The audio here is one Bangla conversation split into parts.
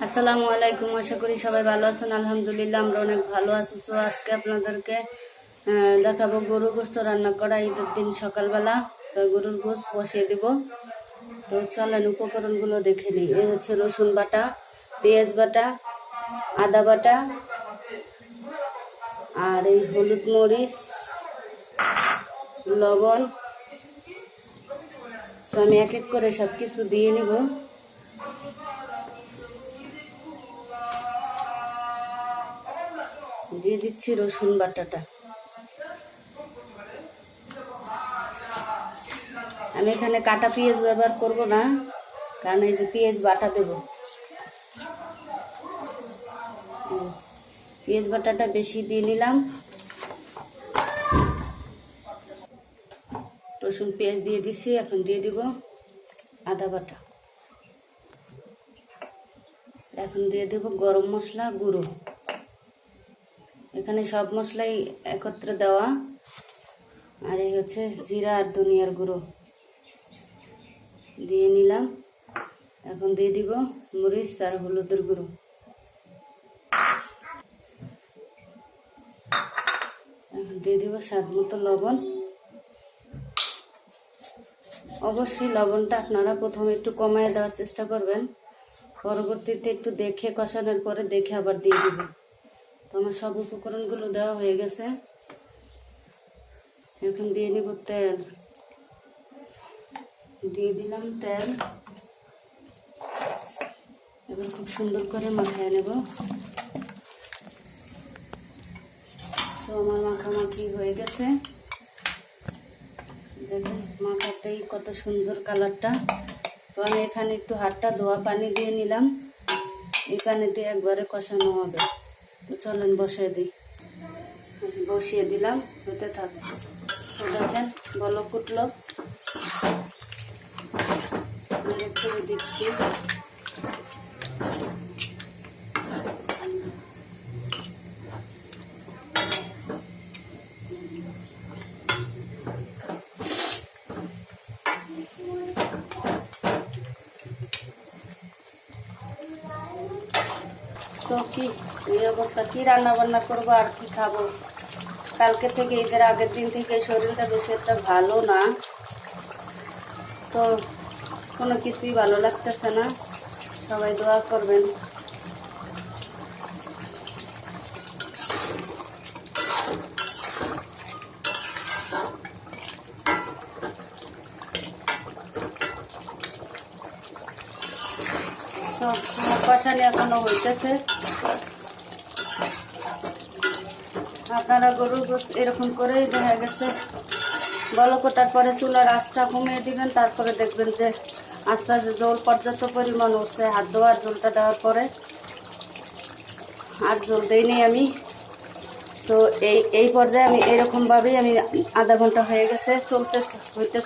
আসসালামু আলাইকুম। আশা করি সবাই ভালো আছেন। আলহামদুলিল্লাহ আমরা অনেক ভালো আছি। সো আজকে আপনাদেরকে দেখাবো গরুর গোস্ত রান্না করা ঈদের দিন সকালবেলা। তো গরুর গোস্ত বসিয়ে দিব। তো চলেন উপকরণগুলো দেখে নিই। এই হচ্ছে রসুন বাটা, পেঁয়াজ বাটা, আদা বাটা, আর এই হলুদ মরিচ, লবণ। তো আমি এক এক করে সব কিছু দিয়ে নিব। দিয়ে দিচ্ছি রসুন বাটাটা। আমি এখানে কাটা পেঁয়াজ ব্যবহার করব না, কারণ এই যে পেঁয়াজ বাটা দেব। পেঁয়াজ বাটাটা বেশি দিয়ে নিলাম। রসুন পেঁয়াজ দিয়ে দিছি, এখন দিয়ে দিব আদা বাটা। এখন দিয়ে দেব গরম মশলা গুঁড়ো। এখানে সব মশলাই একত্রে দেওয়া। আর এই হচ্ছে জিরা আর ধনিয়ার গুঁড়ো দিয়ে নিলাম। এখন দিয়ে দিব মরিচ আর হলুদের গুঁড়ো। এখন দিয়ে দিব স্বাদ মতো লবণ। অবশ্যই লবণটা আপনারা প্রথমে একটু কমায় দেওয়ার চেষ্টা করবেন, পরবর্তীতে একটু দেখে কষানোর পরে দেখে আবার দিয়ে দিব। তো আমার সব উপকরণগুলো দেওয়া হয়ে গেছে। এখন দিয়ে নিব তেল। দিয়ে দিলাম তেল। এবার খুব সুন্দর করে মাখিয়ে নেব। তো আমার মাখামাখি হয়ে গেছে। দেখুন মাখাতেই কত সুন্দর কালারটা। তো আমি এখানে একটু হাতটা ধোয়া পানি দিয়ে নিলাম। এই পানিতে একবারে কষানো হবে। তো চলেন বসিয়ে দিলাম, হতে থাক। তো দেখেন বলক উঠলো, ছেড়ে দিচ্ছি। তো কি এই অবস্থা, কি রান্না বান্না করবো আর কি খাবো। কালকে থেকে ঈদের আগের দিন থেকে শরীরটা বেশি একটা ভালো না, তো কোনো কিছুই ভালো লাগতেছে না। সবাই দোয়া করবেন। তো কষানি এখনো হইতেছে। আপনারা গরুর গোশত এরকম করেই দেখা গেছে বলক ওঠার পরে চুলার আঁচটা কমিয়ে দিবেন। তারপরে দেখবেন যে আস্তে আস্তে জল পর্যাপ্ত পরিমাণ উঠছে। হাত ধোয়ার জলটা দেওয়ার পরে আর জল দেইনি আমি। তো এই পর্যায়ে আমি এরকমভাবেই আমি আধা ঘন্টা হয়ে গেছে হইতে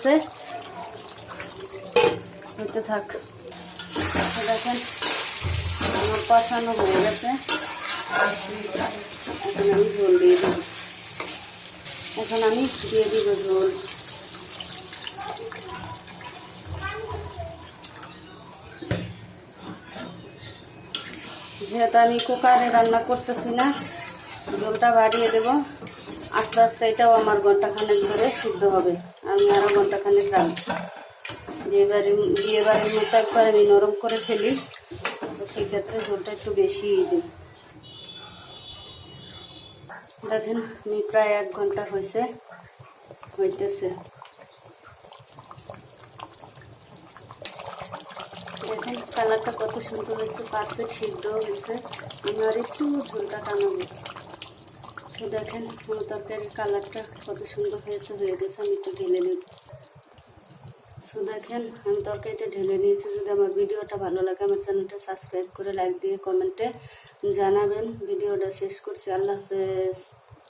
থাক। দেখেন আমার কষানো হয়ে গেছে। এখন আমি ঝোল দিয়ে দেব। ঝোল। যেহেতু আমি কুকারে রান্না করতেছি না, ঝোলটা বাড়িয়ে দেব। আস্তে আস্তে এটাও আমার ঘন্টাখানেক ধরে সিদ্ধ হবে। আমি আরও ঘন্টাখানেক রাখবো। বিয়ে বাড়ির মতো একবার আমি নরম করে ফেলি, তো সেই ক্ষেত্রে ঝোলটা একটু বেশিই দিই। দেখেন আমি প্রায় 1 ঘন্টা হইতেছে। দেখেন কালারটা কত সুন্দর হয়েছে, পারফেক্ট সিদ্ধ হয়েছে। আমি আর একটু ঝোলটা টানাবো। তো দেখেন তরকারির কালারটা কত সুন্দর হয়ে গেছে। আমি একটু ঢেলে নেব। তো দেখেন আমি তরকারিটা ঢেলে নিয়েছি। যদি আমার ভিডিওটা ভালো লাগে আমার চ্যানেলটা সাবস্ক্রাইব করে লাইক দিয়ে কমেন্টে জানাবেন। ভিডিওটা শেষ করছি। আল্লাহ হাফেজ।